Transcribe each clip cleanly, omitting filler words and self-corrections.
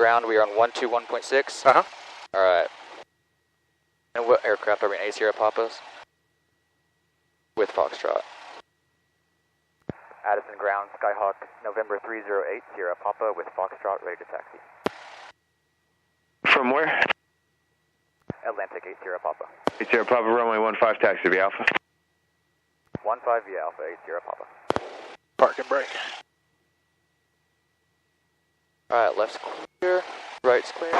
ground, we are on 121.6. Uh-huh. Alright. And what aircraft are we in? 8 Sierra Papas? With Foxtrot. Addison ground, Skyhawk, November 308, Sierra Papa with Foxtrot, ready to taxi. From where? Atlantic, 8 Sierra Papa. 8 Sierra Papa, runway 15, taxi via Alpha. 15 via Alpha, 8 Sierra Papa. Park and brake. Alright, left's clear, right's clear.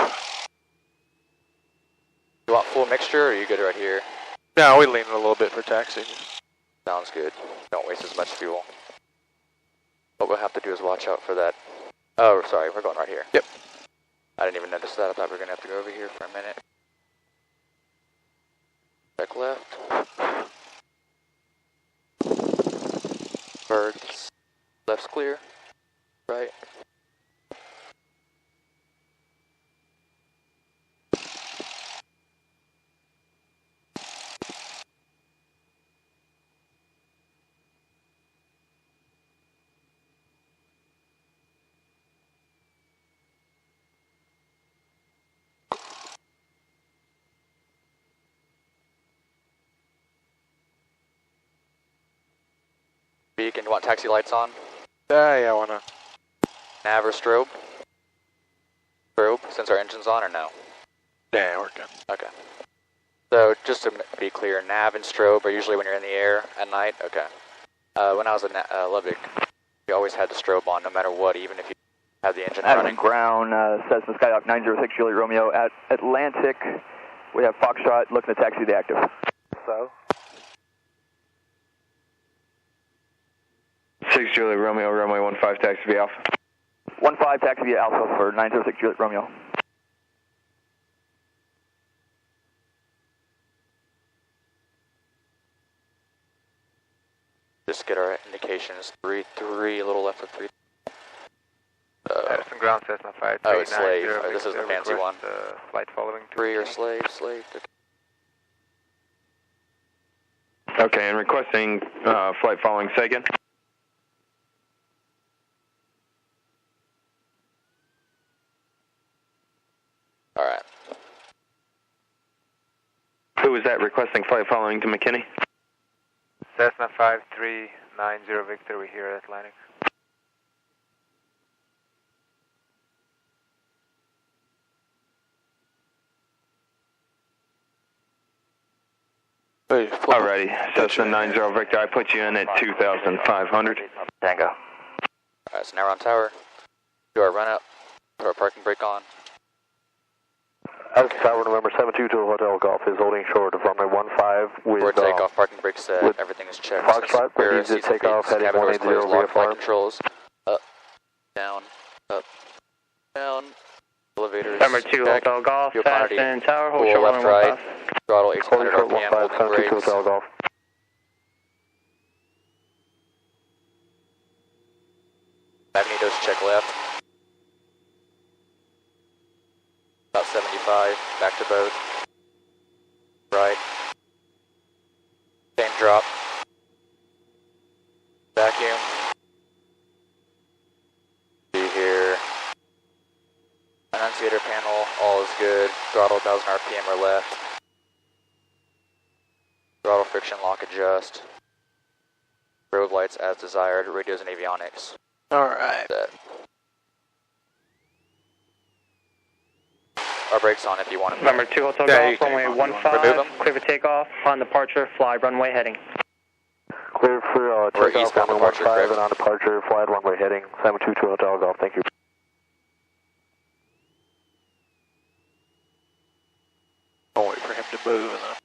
You want full mixture, or are you good right here? No, we lean a little bit for taxi. Sounds good. Don't waste as much fuel. What we'll have to do is watch out for that. Oh, sorry, we're going right here. Yep. I didn't even notice that. I thought we were going to have to go over here for a minute. Check left. Birds. Left's clear. Right. Beacon, you want taxi lights on? Yeah, why not? Nav or strobe? Strobe, since our engine's on, or no? Yeah, we're good. Okay. So, just to be clear, nav and strobe are usually when you're in the air at night? Okay. When I was in Lubbock, you always had the strobe on no matter what, even if you had the engine running. Ground, Cessna Skyhawk 906 Juliet Romeo at Atlantic. We have Foxtrot looking to taxi the active. So? 6 Juliet Romeo, runway 15, taxi via Alpha. 15 taxi via Alpha for 906 Juliet Romeo. Just get our indications. 3-3, a little left of 3. Addison ground, Cessna 539. Oh, it's slave. This is the fancy one. Flight following 3 or slave. Okay. Okay, and requesting flight following, say again. Alright. Who was that requesting flight following to McKinney? Cessna 5390 Victor, we're here at Atlantic. Alrighty, Cessna 90 Victor, I put you in at 2,500. Tango. Alright, so now we're on tower. Do our run up, put our parking brake on. Addison Tower, November 72 to Hotel Golf is holding short of runway 15 with... For takeoff, parking brake set, everything is checked. Foxtrot, ready to take off, heading 180 VFR. Flight VFR. controls, up, down, elevators, Number 2 check. Hotel Golf, Addison Tower, hold Full short left, runway right, throttle 1800 Holding RPM, short 15, holding 72 brakes. Hotel Golf. Magnetos check left. About 75, back to boat. Right. Same drop. Vacuum. See here. Annunciator panel, all is good. Throttle 1000 RPM or left. Throttle friction lock adjust. Road lights as desired. Radios and avionics. Alright. Set. Our brakes on if you want them. Number 2 Hotel Yeah, Golf, runway Remove 15, 'em. clear for takeoff, on departure, fly runway heading. Clear for Or takeoff, eastbound runway departure, 15 correct? and on departure, fly at runway heading 722 Hotel Golf, thank you. I'll wait for him to move and then...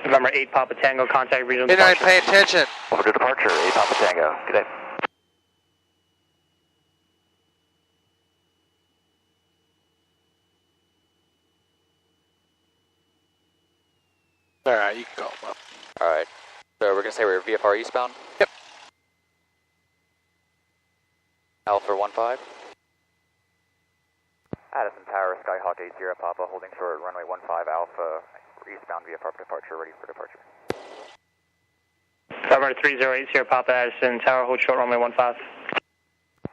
November 8 Papa Tango, contact regional Good night, departure. pay attention. Over to departure, 8 Papa Tango. Good day. Alright, you can call him up. Alright. So we're going to say we're VFR eastbound? Yep. Alpha 15. Addison Tower, Skyhawk 80 Papa, holding short runway 15 Alpha, eastbound VFR for departure, ready for departure. Number 3080 Papa Addison Tower, hold short runway 15.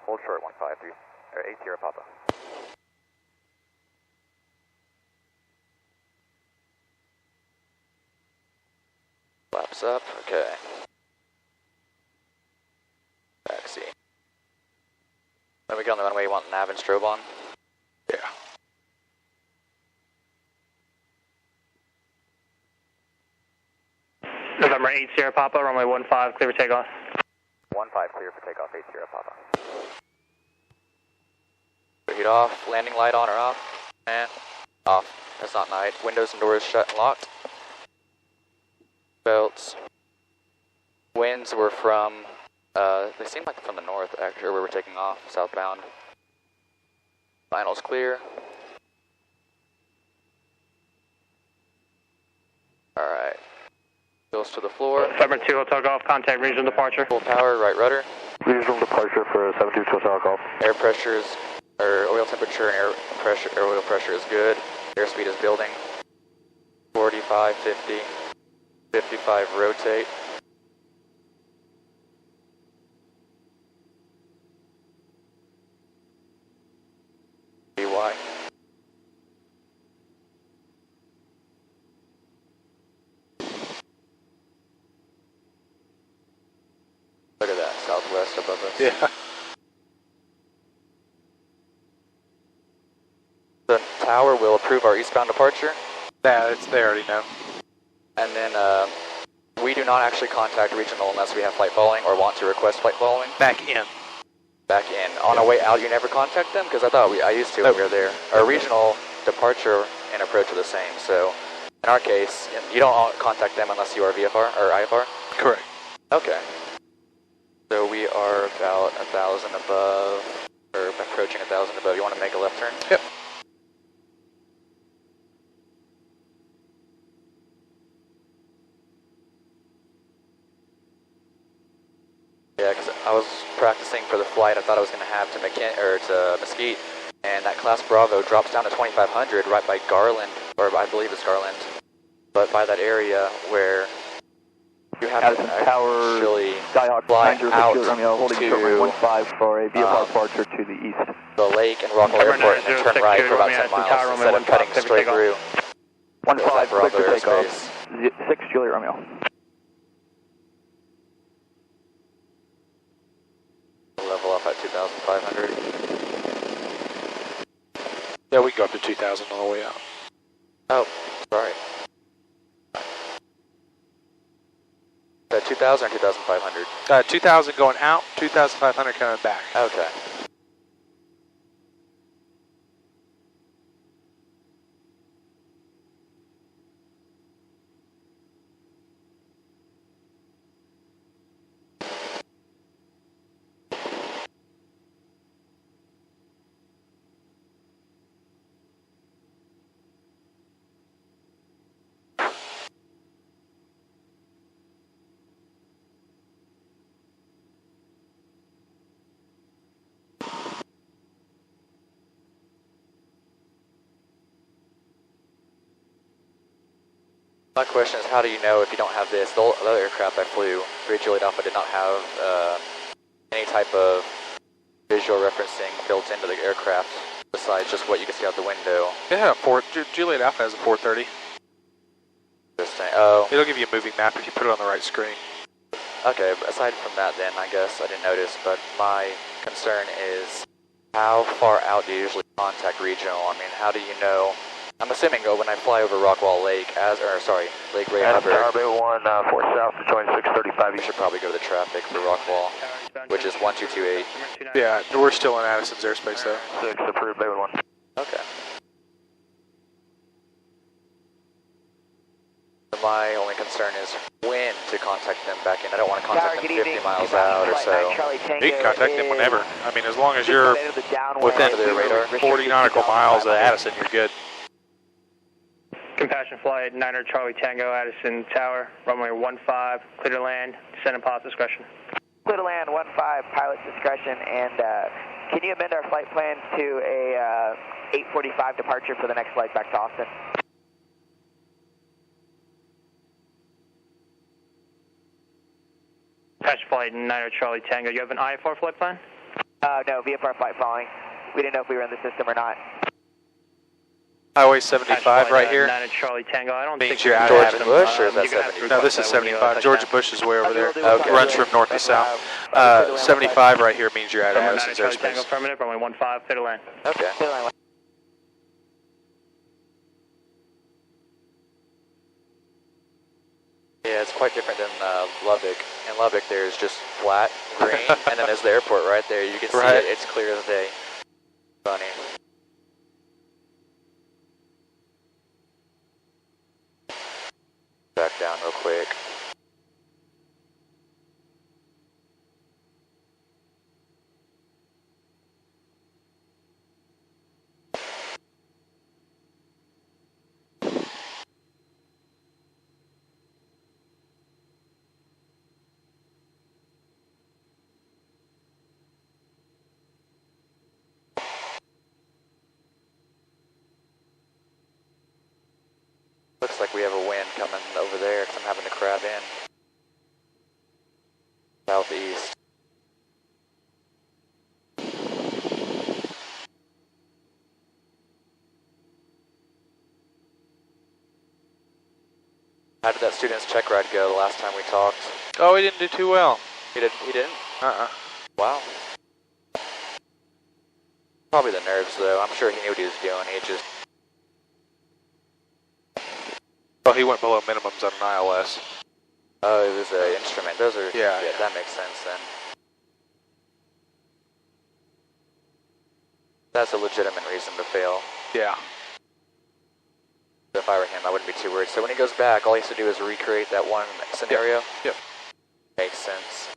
Hold short 15, or 8 Sierra Papa. Flaps up, okay. Taxi. Then we get on the runway, you want nav and strobe on? Yeah. November 8 Sierra Papa, runway 15, clear for takeoff. 15 clear for takeoff, 8 Sierra Papa. Heat off, landing light on or off? And off. That's not night. Windows and doors shut and locked. Belts. Winds were from, they seem like from the north, actually, where we're taking off, southbound. Finals clear. Alright. Goes to the floor. November 2 will take off, contact regional departure. Full power, right rudder. Regional departure for 72 Total Golf. Air pressure is, or oil temperature and oil pressure is good. Airspeed is building. 45, 50, 55 rotate. BY. Look at that, southwest above us. Yeah. The tower will approve our eastbound departure, Nah, they already know. and then we do not actually contact regional unless we have flight following or want to request flight following. Back in. Back in. On our way out, you never contact them? Because I used to when we were there. Our regional departure and approach are the same, so in our case, you don't contact them unless you are VFR or IFR? Correct. Okay. So we are about 1,000 above, or approaching 1,000 above. You want to make a left turn? Yep. Yeah, because I was practicing for the flight I thought I was going to have to Mesquite, and that Class Bravo drops down to 2,500 right by Garland, or I believe it's Garland, but by that area where you have Addison to Tower, actually Skyhawk fly 906 out Romeo, holding to short range 15 for a VFR departure to the east. the lake and Rockwell November Airport and then 906 turn right for about 10 Addison miles Tower, instead of Romeo cutting 15, straight takeoff. through. 15 clear Bravo for takeoff. airspace. 6 Juliet Romeo. Level off at 2,500. Yeah, we can go up to 2,000 on the way out. Oh, sorry. Is that 2,000 or 2,500? 2,000 going out, 2,500 coming back. Okay. My question is, how do you know if you don't have this? The other aircraft I flew, 3 Juliet Alpha, did not have any type of visual referencing built into the aircraft besides just what you can see out the window. Yeah, Juliet Alpha has a 430. Interesting. Oh, It'll give you a moving map if you put it on the right screen. okay. Aside from that, then I guess I didn't notice. But my concern is, how far out do you usually contact regional? I mean, how do you know? I'm assuming when I fly over Rockwall Lake, Lake Ray Hubbard, Bay 1, 4 south to join 635. you should probably go to the traffic for Rockwall, which is 1228. Yeah, we're still in Addison's airspace though. 6 approved, Bay 1. Okay. My only concern is when to contact them back in. I don't want to contact them 50 miles out or so. You can contact them whenever. I mean, as long as you're within their radar. 40 nautical miles of Addison, you're good. Compassion flight, 9er Charlie Tango, Addison Tower, runway 15, clear to land, descend and pilot discretion. Clear to land, 15, pilot discretion, and can you amend our flight plans to a 8:45 departure for the next flight back to Austin? Compassion flight, 9er Charlie Tango, you have an IFR flight plan? No, VFR flight following. We didn't know if we were in the system or not. Highway 75 right here. 9 at Charlie Tango. I don't Means think you're out George of Addison. Bush, or is that you're gonna have to 75? No, this request is that when you, 75. George touch Bush is way over there. Okay. Runs from north to south. 75 right here means you're out of down. 9 at Addison's Charlie Tango, airspace. affirmative, runway 15, clear to land. Okay. Yeah, it's quite different than Lubbock. In Lubbock, there's just flat green, and then there's the airport right there. You can see Right. it. It's clear as day. Funny. Back down real quick. Looks like we have a wind coming over there because I'm having to crab in. Southeast. How did that student's check ride go the last time we talked? Oh, he didn't do too well. He didn't? He didn't? Wow. Probably the nerves though. I'm sure he knew what he was doing. He just... Oh, he went below minimums on an ILS. Oh, it was an instrument. Those are... Yeah. That makes sense then. That's a legitimate reason to fail. Yeah. If I were him, I wouldn't be too worried. So when he goes back, all he has to do is recreate that one scenario? Yep. Makes sense.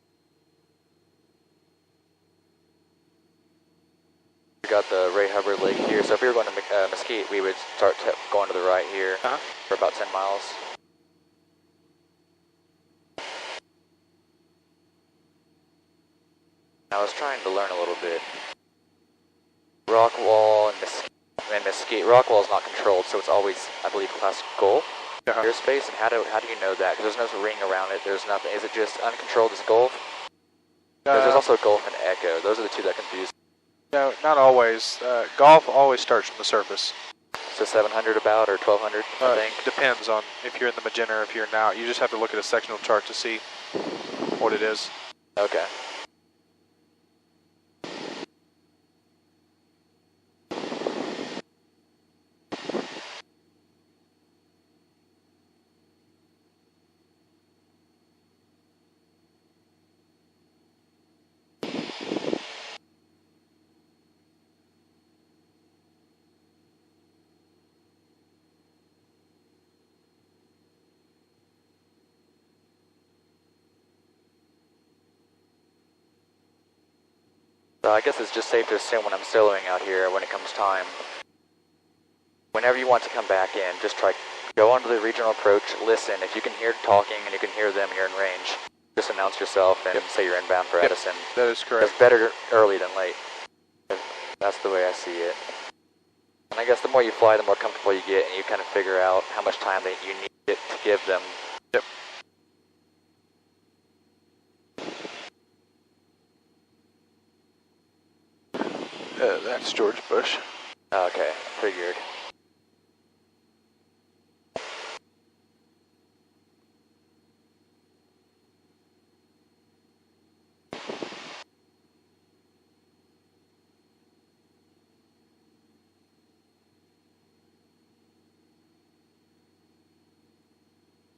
We got the Ray Hubbard Lake here. So if we were going to Mesquite, we would start going to the right here for about 10 miles. I was trying to learn a little bit. Rockwall and Mesquite. Rockwall is not controlled, so it's always, I believe, class Gulf airspace. And how do you know that? Because there's no ring around it. There's nothing. Is it just uncontrolled as Gulf? Because there's also Gulf and Echo. Those are the two that confuse. No, not always. Golf always starts from the surface. So 700 about, or 1200, I think? Depends on if you're in the magenta or if you're not. You just have to look at a sectional chart to see what it is. Okay. So I guess it's just safe to assume when I'm soloing out here, when it comes time, whenever you want to come back in, just go onto the regional approach, listen. If you can hear talking and you can hear them, you're in range. Just announce yourself and say you're inbound for Addison. That is correct. It's better early than late. That's the way I see it. And I guess the more you fly, the more comfortable you get, and you kind of figure out how much time that you need it to give them. Yep. That's George Bush. Okay, figured.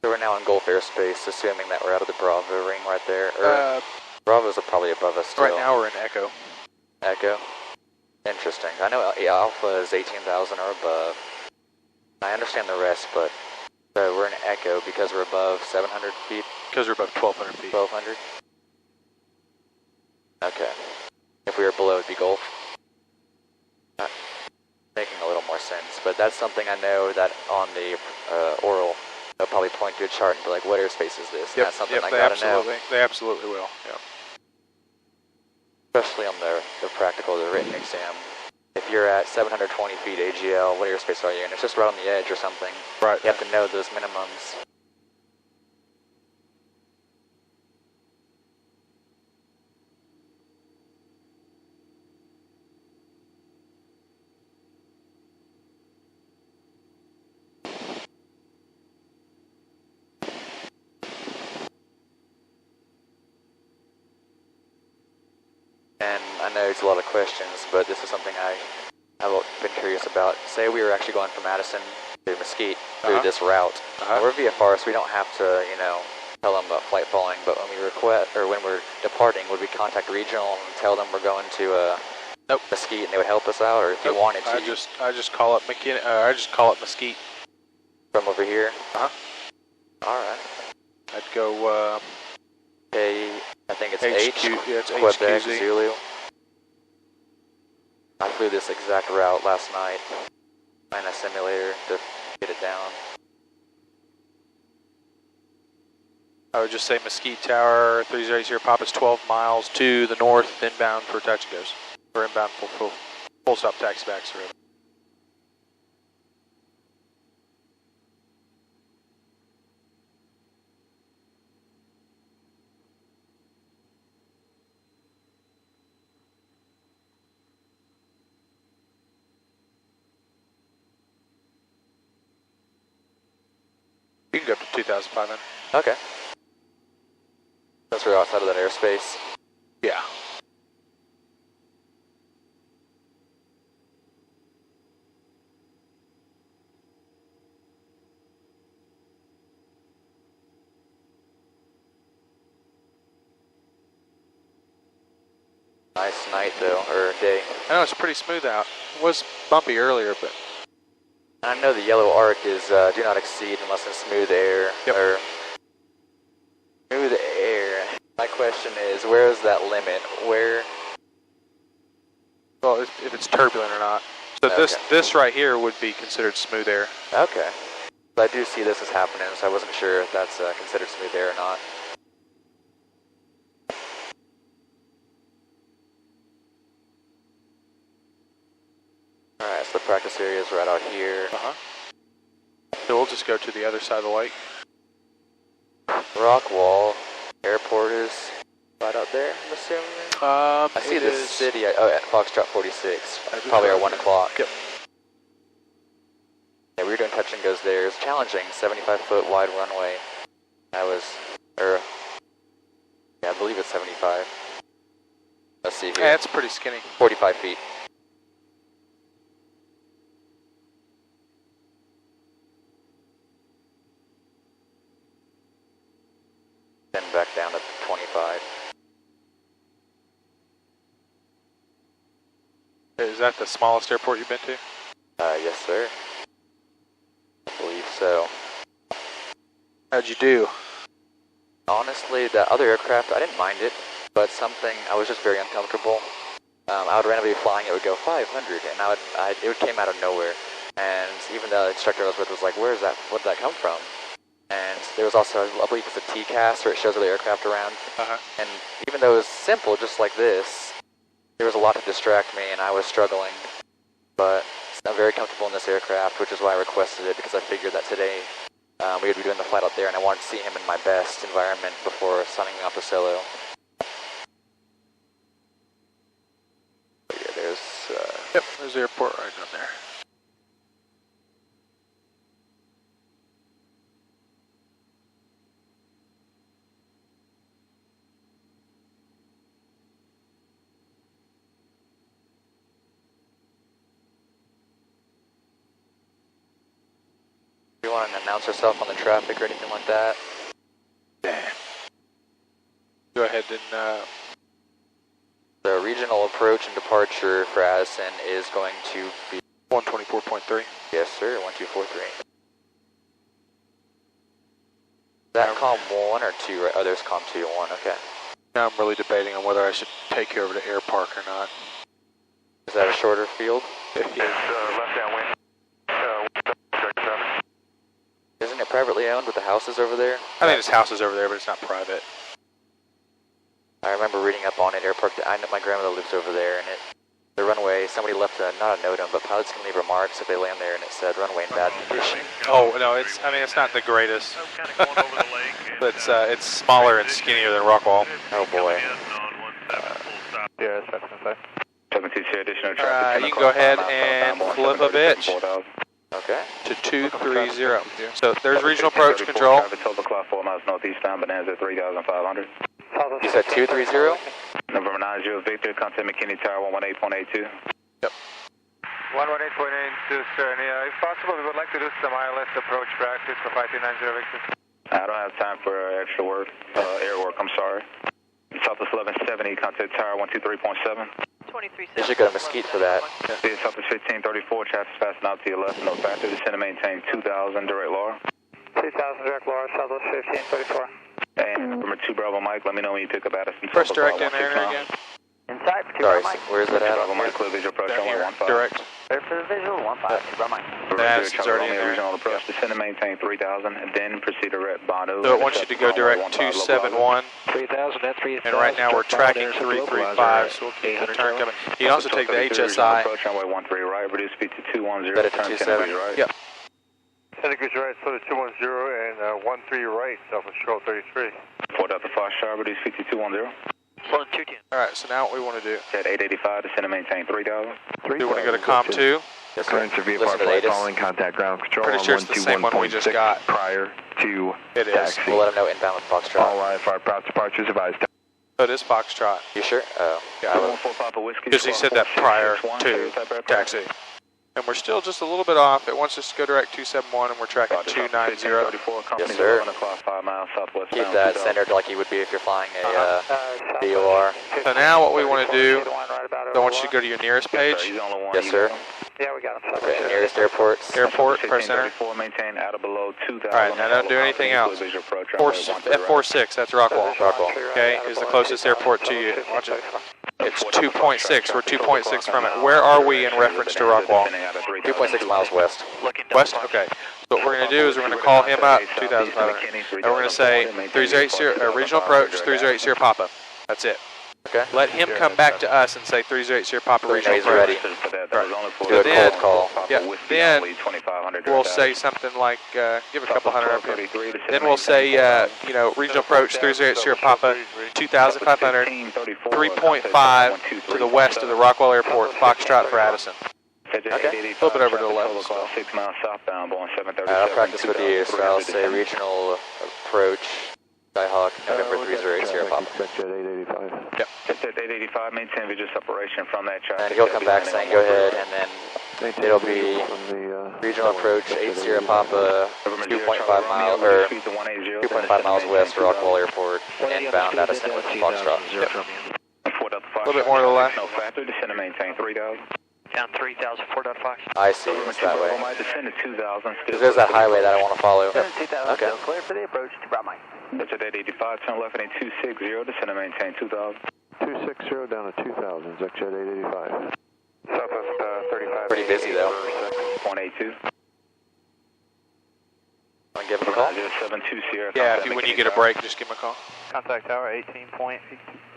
So we're now in Gulf airspace, assuming that we're out of the Bravo ring right there. Bravos are probably above us still. Right now we're in Echo. Echo? Interesting. I know Alpha is 18,000 or above. I understand the rest, but so we're in Echo because we're above 700 feet? Because we're above 1,200 feet. 1,200? Okay. If we were below, it'd be Gulf. Making a little more sense, but that's something I know that on the oral, they'll probably point to a chart and be like, what airspace is this? And that's something I gotta know. They absolutely will, yeah. Especially on the practical, the written exam. If you're at 720 feet AGL, what airspace are you in? It's just right on the edge or something. Right. You have to know those minimums. I know it's a lot of questions, but this is something I've been curious about. Say we were actually going from Addison to Mesquite through this route. We're VFR, so we don't have to, you know, tell them about flight following, but when we request, or when we're departing, would we contact regional and tell them we're going to Mesquite and they would help us out, or if you wanted to? I just call up I just call up Mesquite. From over here? Alright. I'd go, okay, I think it's HQ, yeah, it's Quebec, HQZ. Zulu. I flew this exact route last night in a simulator to get it down. I would just say Mesquite Tower, 380 Pop is 12 miles to the north, inbound for touch and goes. Or inbound full stop taxi backs. You can go up to 2,500. Okay. Since we're outside of that airspace. Yeah. Nice night though, or day. I know it's pretty smooth out. It was bumpy earlier, but I know the yellow arc is do not exceed unless in smooth air. Yep. Or smooth air. My question is, where is that limit? Where? well, if it's turbulent or not. So this right here would be considered smooth air. Okay. But I do see this is happening, so I wasn't sure if that's considered smooth air or not. Alright, so the practice area is right out here. So we'll just go to the other side of the lake. Rock Wall Airport is right out there, I'm assuming. I see the city. At Foxtrot 46. Probably at 1 o'clock. Yep. Yeah, we were doing touch and goes there. It was challenging, 75-foot wide runway. I believe it's 75. Let's see here. Yeah, it's pretty skinny. 45 feet. Then back down to 25. Is that the smallest airport you've been to? Yes, sir. I believe so. How'd you do? Honestly, the other aircraft, I didn't mind it, but I was just very uncomfortable. I would randomly be flying, it would go 500, and it came out of nowhere. And even the instructor I was with was like, where did that come from? And there was also, I believe it's a TCAS, where it shows other aircraft around. And even though it was simple, just like this, there was a lot to distract me, and I was struggling. But I'm very comfortable in this aircraft, which is why I requested it, because I figured that today we would be doing the flight out there, and I wanted to see him in my best environment before signing me off to solo. But yeah, there's the airport right down there. Do you want to announce yourself on the traffic or anything like that? Go ahead and... The regional approach and departure for Addison is going to be 124.3. Yes, sir, 1243. Is that COM 1 or 2? Right? Oh, there's COM 2 and 1, okay. Now I'm really debating on whether I should take you over to Air Park or not. Is that a shorter field? Left downwind. Isn't it privately owned with the houses over there? I think there's houses over there, but it's not private. I remember reading up on it. Airport. I know my grandmother lives over there, and the runway. Somebody left not a note on, but pilots can leave remarks if they land there, and it said runway in bad condition. Oh no, it's not the greatest. But it's smaller and skinnier than Rockwall. Oh boy. Yeah, that's right. 722 additional traffic. You can go ahead and flip a bitch Okay. to 230. So there's regional approach control. Traffic 12 o'clock, 4 miles northeast, down Bonanza 3,500. You said 230? November 90 Victor, contact McKinney Tower 118.82. Yep. 118.82, sir. And, if possible, we would like to do some ILS approach practice for 5390 Victor. I don't have time for extra work, air work, I'm sorry. Southwest 1170, contact Tower 123.7. 23. You should go to Mesquite for that. Yeah, Southwest 1534, traffic's passing out to your left, no factor. Descend and maintain 2000, direct Laura. 2000 direct Laura, Southwest 1534. And number 2 Bravo Mike, let me know when you pick up Addison. First direct in there again. Inside for 2 Sorry, Bravo Mike. where's that at? Bravo Mike, clear visual approach, Down here, 15. direct. Clear for the visual, 15, 2 Bravo Mike. Addison's already in there. Regional approach, descend and maintain 3000, and then proceed to rep Bono. So it wants you to go direct 271. 3000, that's 3000. And right now we're tracking 335, so we'll keep the turn coming. You can also take the HSI. Approach runway 13 right, reduce speed to 210, Set it to turn 10 27. degrees right. Yep. 10 degrees right, so to 210 and 13 right, Southwest Control 33. 4 Delta Foxtrot, reduce speed to 210. Well, 210. Alright, so now what we want to do, At 885, descend and maintain 3000. do we want to go to COM 2? Yes, sir. Current severe Listen power to flight Addis. following contact ground control Pretty on sure it's the same one we just 121.6 got. prior to It is. taxi. We'll let him know inbound with Foxtrot. All IFR route departures advised. So it is Foxtrot. You sure? Oh. Yeah, I would. Because he said that prior to taxi. And we're still just a little bit off. It wants us to go direct 271 and we're tracking 290. Yes, sir. 5 miles southwest. Keep that centered like you would be if you're flying a DOR. So now what we want to do, I want you to go to your nearest page. Yes, sir. Yeah, we got him. Okay, nearest airports. Airport, press enter. Maintain out of below 2000. Alright, now don't do anything else. F46, that's Rockwall. Rockwall. Okay, is the closest airport to you. Watch it. It's 2.6. We're 2.6 from it. Where are we in reference to Rockwall? 2.6 miles west. West? Okay. So what we're going to do is we're going to call him up, 2005, and we're going to say 3080, regional approach, 3080 Papa. That's it. Okay. Let him come back to us and say 3080 Papa So we know regional he's approach. ready. Do a Then- cold call. Yeah, then we'll say something like, give a couple hundred RPM. Then we'll say, you know, regional approach, 3080 Papa, 2500, 3.5 to the west of the Rockwall Airport, Foxtrot for Addison. Okay. A little bit over to the left. 6 miles southbound, Boeing 737. I'll practice with you, so I'll say regional approach, Skyhawk, November 3080 Papa. Yep. It's at 885, maintain visual separation from that traffic. And he'll come back saying, go ahead, and then it'll be regional approach, 80 Papa, 2.5 miles, or 2.5 miles west, Rockwall Airport, inbound Addison with Foxtrot. Yep. A little bit more to the left. No factor, descend and maintain 3000. Down 3000, 4 Fox. I see, it's that way. Descend to 2000. Because there's that highway that I want to follow. 2000, Okay. still clear for the approach to Bravo Mike. That's at 885, turn left heading 260, descend and maintain 2000. 260 down to 2000, Zexjet 885. Southwest 35. Pretty busy though. 182. Want to give him a call? 72 Sierra. Yeah, when you get a break, just give him a call. Contact tower 18.825.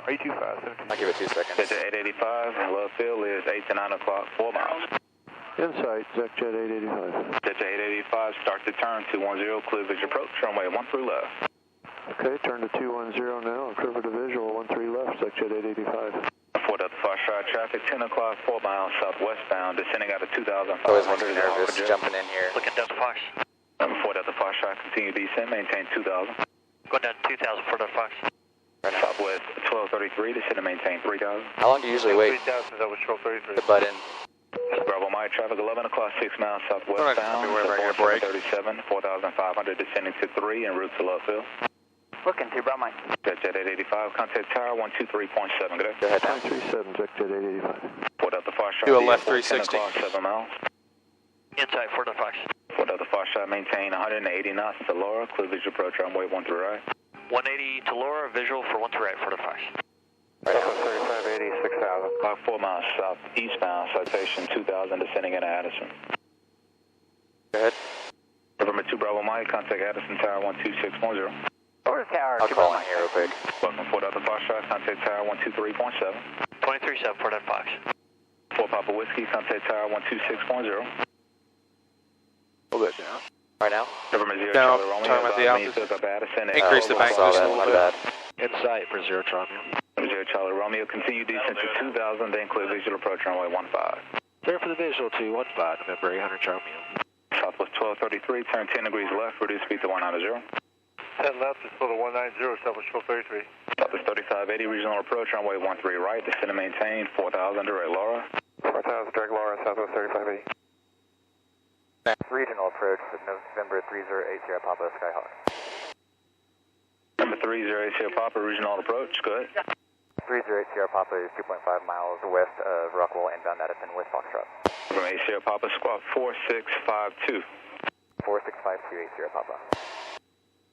I'll give it 2 seconds. That's at 885, love field is 8 to 9 o'clock, 4 miles. Insight, Zexjet 885. That's at 885, start the turn, 210, clear visual approach, runway 13 left. Okay, turn to 210 now, and curve to visual, 13 left, Zexjet 885. 4 Delta Foxtrot traffic, 10 o'clock, 4 miles southwestbound, descending out of 2,500. Always makes me nervous jumping in here. Looking Delta Fox. 4 Delta Foxtrot, continue descend, maintain 2,000. Going down 2000, 4 Delta Fox. Southwest 1233, descend and maintain 3,000. How long do you usually wait 3000, that was 1233. to butt in? Bravo Mike, traffic 11 o'clock, 6 miles Alright, southwestbound. we're right here, break. 37, 4,500, descending to 3 en route to Lovefield. Looking to Bravo Mike. Jet 885, contact tower 123.7, good day. Go ahead now. 937, Zexjet 885. 4 Delta Foxtrot. Do a left 10 360. o'clock, 7 miles. Inside 4 Delta Fox. 4 Delta Foxtrot, maintain 180 knots to Laura, clear visual approach runway 13 right. 180 to Laura, visual for 13 right, 4 Delta Fox. Southwest 3580, 6000. About 4 miles southeastbound, citation 2000, descending into Addison. Go ahead. November 2 Bravo Mike, contact Addison Tower 12610. Over the tower, I'll 2 call Bravo in Mike. here real quick. Welcome 4 Delta Foxtrot, contact Tower 123.7. 237, 4 Delta Fox. 4 Papa Whiskey, contact Tower 12610. A little bit down. Right now? November 0 Down, Charlie Romeo, talking about the advise me altitude. pick up Addison. Increase the I bank saw just a that, little my bit. bad. Insight for 0 Romeo. November 0 Charlie Romeo, continue descent to 2000, then clear visual approach runway 15. Clear for the visual to 15, November 800 Romeo. Southwest 1233, turn 10 degrees left, reduce speed to 190. 10 left is for the 190, Southwest 1233. Southwest 3580, regional approach, runway 13 right, descend and maintain, 4000, direct Laura. 4000, direct Laura, Southwest 3580. Regional approach to November 308 Sierra Papa Skyhawk. Number 308 Sierra Papa, regional approach, go ahead. 308 Sierra Papa is 2.5 miles west of Rockwell, inbound Addison with Foxtrot. From 8 Sierra Papa, squawk 4652. 46528 Sierra Papa.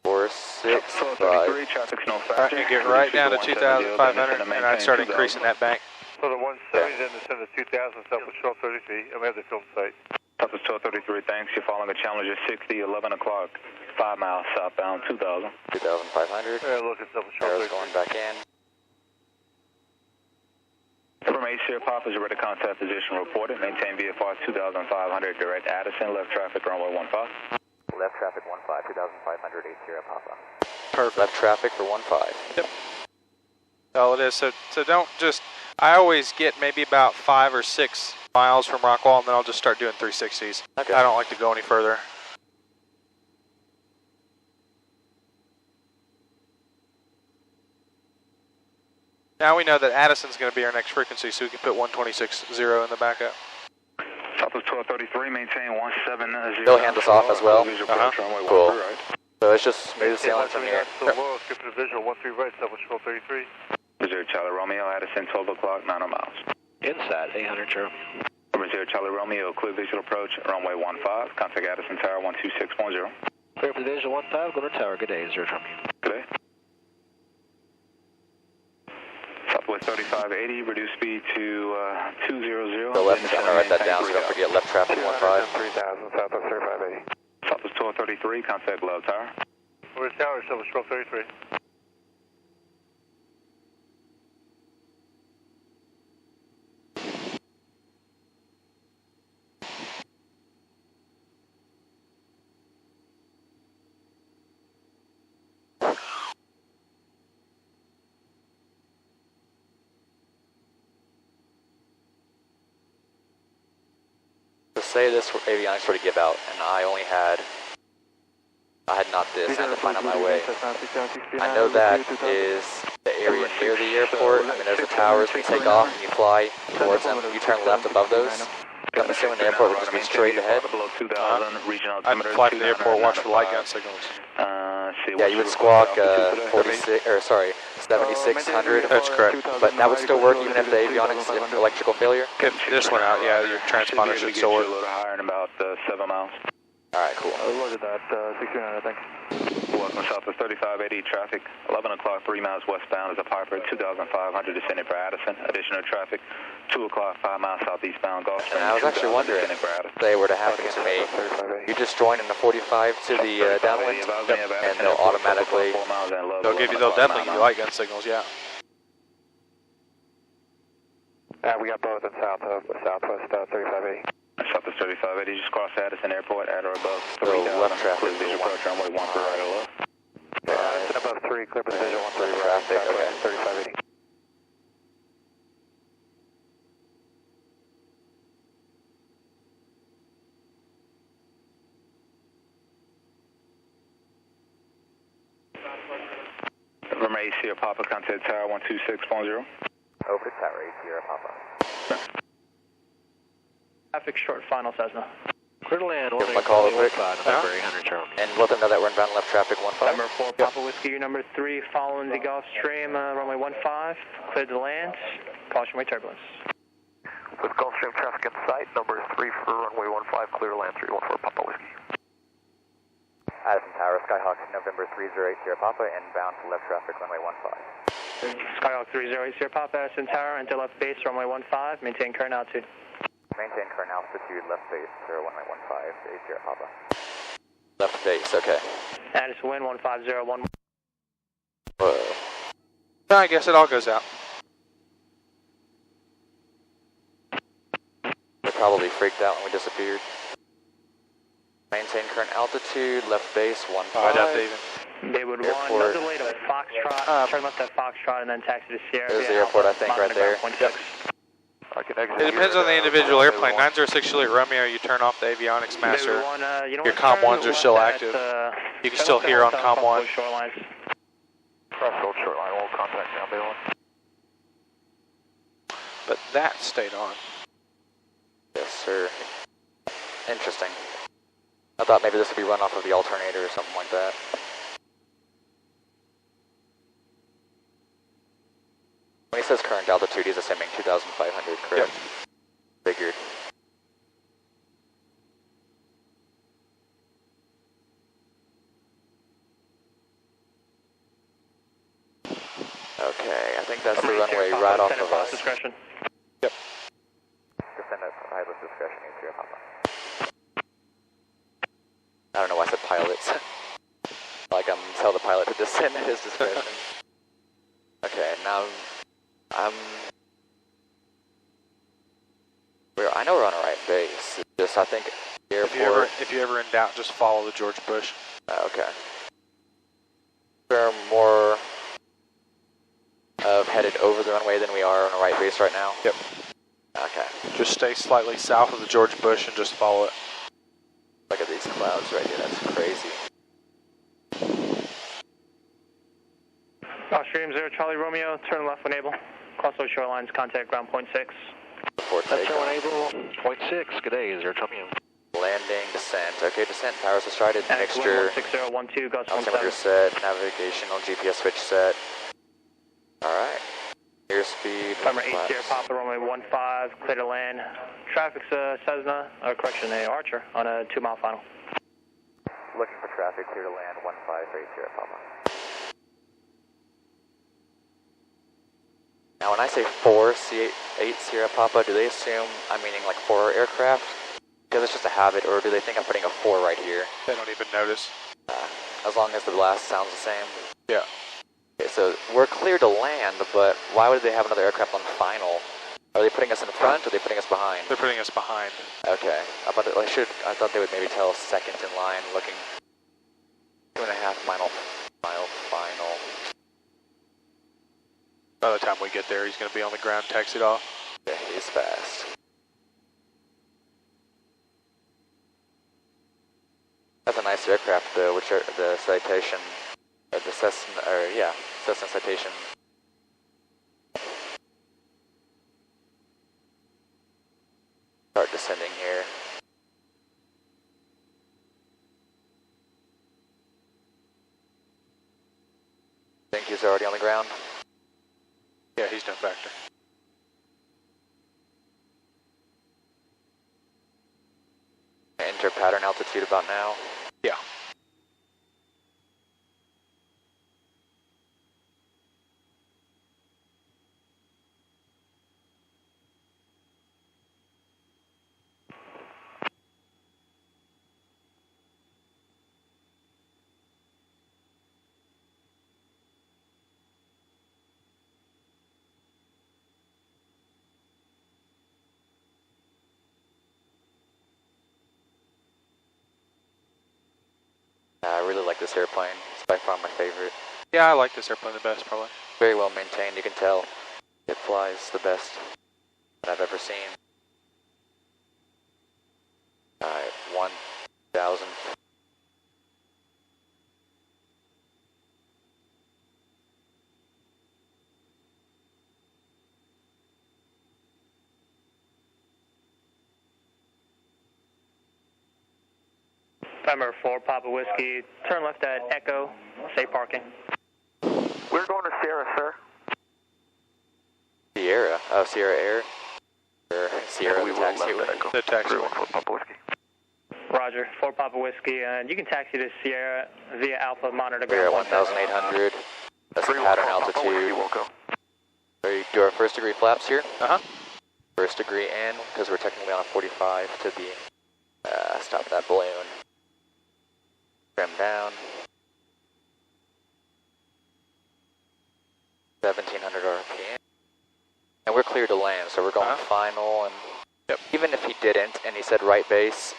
465. 1233, traffic's no faster. Alright, get right down to 2,500 and I'd start increasing that bank. So the 170, then descend to 2,000, Southwest 1233, and we have the field site. Southwest 1233, thanks. You're following a Challenger 60, 11 o'clock, 5 miles southbound, 2,000. 2,500. Look at Southwest 1233. Arrow's going back in. From 8 Sierra Papa, is ready to contact position reported. Maintain VFR 2,500, direct Addison, left traffic, runway 15. Left traffic 15, 2,500 8 Sierra Papa. Perfect. Left traffic for 15. Yep. All it is. So don't just. I always get maybe about 5 or 6 miles from Rockwall, and then I'll just start doing 360s. Okay. I don't like to go any further. Now we know that Addison's going to be our next frequency, so we can put 126.0 in the backup. Southwest 1233, maintain 170. They'll hand us off as well. Cool. Right. So it's just smooth sailing from here. Scripted visual, 13 right, Southwest 1233. 0 Charlie Romeo, Addison, 12 o'clock, 90 miles. Inside, 800 Charlie. 0 Charlie Romeo, clear visual approach, runway 15, contact Addison Tower 126.0. Clear for the visual 15, go to tower, good day, 0 Charlie. Good day. Southwest 3580, reduce speed to 200. So left, I'm going to write that down so don't forget left traffic 15. 3000, Southwest 3580. Southwest 1233, contact Love Tower. We're at tower, Southwest 1233. Say this avionics were to give out, and I had not this, I had to find out my way. I know that is the area near the airport. I mean, there's the towers, we take off and you fly towards them, you turn left above those. I'm assuming the airport would just be straight ahead. I'd fly to the airport, watch for light gun signals. Yeah, you would squawk 7600. That's correct. But that would still work even if the avionics electrical failure? If this one out, yeah, your transponder should still work. A little higher in about 7 miles. Alright, cool. Look at that, 69, I think. Welcome Southwest 3580 traffic, 11 o'clock, 3 miles westbound is a Piper, 2,500 descending for Addison. Additional traffic, 2 o'clock, 5 miles southeastbound Gulfstream. And I was actually wondering if they were to happen to me. You just join in the 45 to the downwind, and they'll automatically... They'll definitely give you light gun signals, yeah. We got both in Southwest 3580. Southwest 3580, just cross Addison Airport at or above 3,000. Left traffic, visual approach runway 15 right or left. Above 3, clear for visual 13 traffic, okay. 3580. From A Sierra Papa, contact Tower 126.0. Over to Tower A Sierra Papa. Traffic short final Cessna. Clear to land, Give them a call real quick. 800 Charlie. And let them know that we're inbound left traffic 15. Number 4, Papa Whiskey, number 3, following the Gulfstream, runway 15, cleared to land, caution way turbulence. With Gulfstream traffic in sight, number 3 for runway 15, clear to land 314 Papa Whiskey. Addison Tower, Skyhawk, November 308 Sierra Papa, inbound to left traffic runway 15. Skyhawk 308 Sierra Papa, Addison Tower, enter left base, runway 15, maintain current altitude. Maintain current altitude, left base, runway 15, Sierra Papa. Left base, okay. Addison wind 1501. Whoa. I guess it all goes out. They probably freaked out when we disappeared. Maintain current altitude, left base, 15. I doubt they even. They would want no delay to Foxtrot, turn left at Foxtrot, and then taxi to Sierra. There's the airport, I think, right there. Yep. It depends on the individual airplane. 906 Juliet Romeo, you turn off the avionics master. Your COM 1s are still active. You can still hear on COM 1. Cross Gold Shoreline, contact now, Bailey. But that stayed on. Yes, sir. Interesting. I thought maybe this would be run off of the alternator or something like that. When he says current altitude, he's assuming 2,500, correct? Yep. Figured. Okay, I think that's the runway right off of us. Discretion. Yep. Descend at pilot discretion, Sierra Papa. I don't know why I said pilots. Like I'm tell the pilot to descend at his discretion. Okay, now I know we're on a right base. It's just I think the airport. If you're ever in doubt, just follow the George Bush. Okay. We're more headed over the runway than we are on a right base right now. Yep. Okay. Just stay slightly south of the George Bush and just follow it. Look at these clouds right here. That's crazy. Stream 0 Charlie Romeo, turn left when able. Crossroad shorelines, contact ground point 6. That's when able, point 6, good day, 0 Charlie. Landing, descent. Okay, descent, powers decided, mixture. 6012, Gulf 17. Altimeter set, navigational GPS switch set. Alright. Airspeed. Climber 8 Sierra Papa, runway 15, clear to land. Traffic's Cessna, Archer on a 2-mile final. Looking for traffic, clear to land, 15 for 8 Sierra Papa. Now when I say 4 8 Sierra Papa, do they assume I'm meaning like 4 aircraft? Because it's just a habit, or do they think I'm putting a 4 right here? They don't even notice. As long as the blast sounds the same? Yeah. Okay, so we're clear to land, but why would they have another aircraft on final? Are they putting us in front, or are they putting us behind? They're putting us behind. Okay. I thought they would maybe tell us second in line, looking 2.5 mile final. By the time we get there, he's going to be on the ground, taxied off. Yeah, he's fast. That's a nice aircraft, though, which are the citation, or the Cessna, Cessna citation. Start descending here. Think he's already on the ground? Yeah, he's done factor. Enter pattern altitude about now. Yeah. I really like this airplane. It's by far my favorite. Yeah, I like this airplane the best, probably. Very well maintained, you can tell. It flies the best that I've ever seen. Alright, 1,000. Climber 4 Papa Whiskey, turn left at Echo, safe parking. We're going to Sierra, sir. Sierra? Oh, Sierra Air? Or Sierra, we the will taxi? The taxi. 314 Papa Whiskey. Roger, 4 Papa Whiskey, and you can taxi to Sierra via Alpha, monitor We're ground at 1,800. That's the pattern altitude. Are you do our first degree flaps here? Uh-huh. First degree in, because we're technically on a 45 to the, stop that balloon. Trim down. 1,700 RPM. And we're clear to land, so we're going final, and even if he didn't, and he said right base,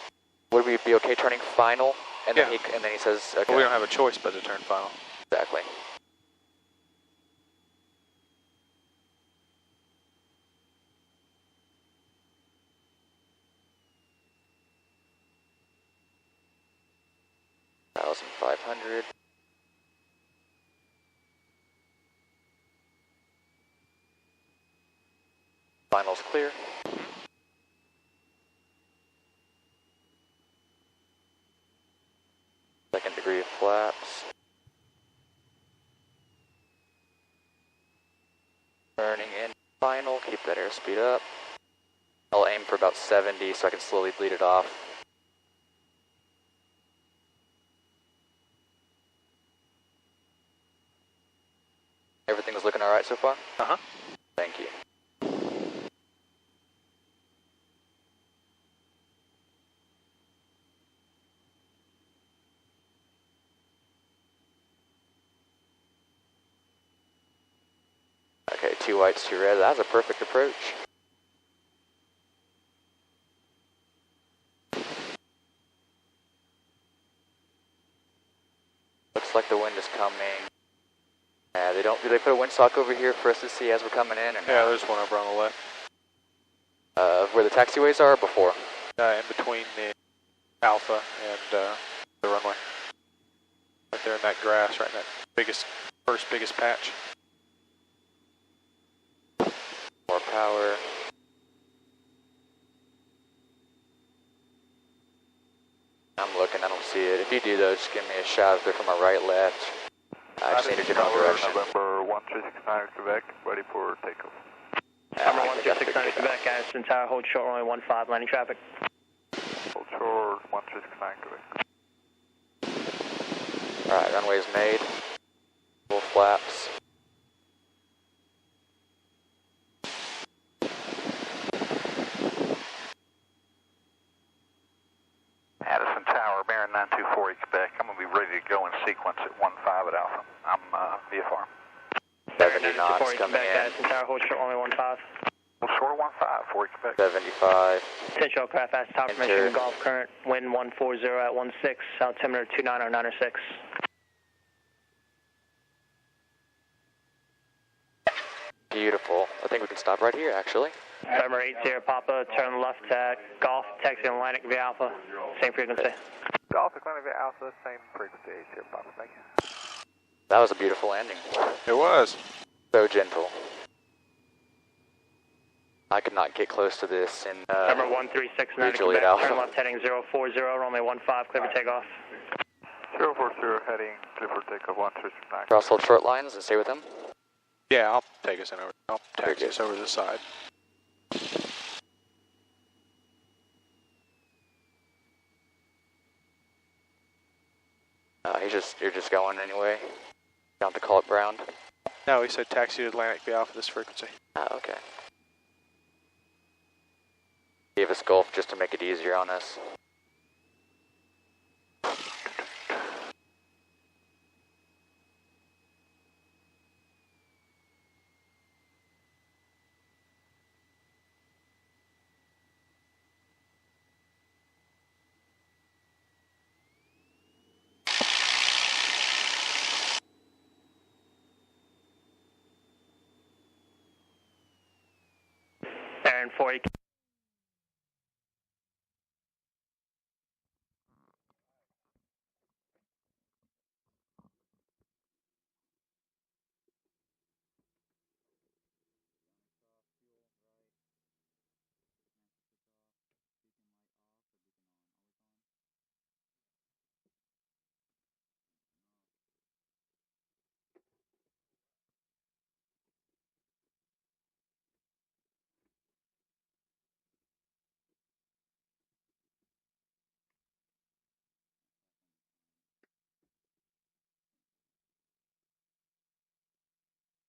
would we be okay turning final? And then he says, okay. Well, we don't have a choice but to turn final. Exactly. $1,500. Final's clear. Second degree of flaps. Turning in final, keep that airspeed up. I'll aim for about 70 so I can slowly bleed it off. Everything is looking alright so far? Uh-huh. Thank you. Okay, 2 whites, 2 reds. That's a perfect approach. Looks like the wind is coming. Yeah, they don't. Do they put a windsock over here for us to see as we're coming in? Or yeah, there's one over on the left. Where the taxiways are, or before? In between the Alpha and the runway. Right there in that grass, right in that first biggest patch. More power. I'm looking, I don't see it. If you do though, just give me a shout if they're from my right, left. I just need a general direction. November 1369 Quebec, ready for takeoff. Number 1369 Quebec, Addison Tower, hold short runway 15, landing traffic. Hold short 1369 Quebec. Alright, runway's made. Full flaps. Addison Tower, bearing 924 Quebec. I'm going to be ready to go in sequence at 15 at Alpha. I'm VFR. 70 knots coming Quebec, in. Addison Tower, hold short runway 15. Well, short of 15 for Quebec. 75. Potential aircraft, Addison Tower, formation, Gulf current, wind 140 at 16, altimeter 29096. Beautiful. I think we can stop right here, actually. November 80 Papa, turn left at Golf, taxi Atlantic via Alpha, same frequency. Golf Atlantic via Alpha, same frequency, here, Papa, thank you. That was a beautiful landing. It was. So gentle. I could not get close to this in Number 1369 usually Quebec, at Alpha. turn left heading 040, runway 15, clear for takeoff. 040 heading, clear for takeoff 1369. Cross hold short lines and stay with them. Yeah, I'll take us in over. I'll taxi good. us over to the side. You're just going anyway. You don't have to call it Brown. No, he said taxi to Atlantic via Alpha this frequency. Okay. Gave us Gulf just to make it easier on us. Aaron 40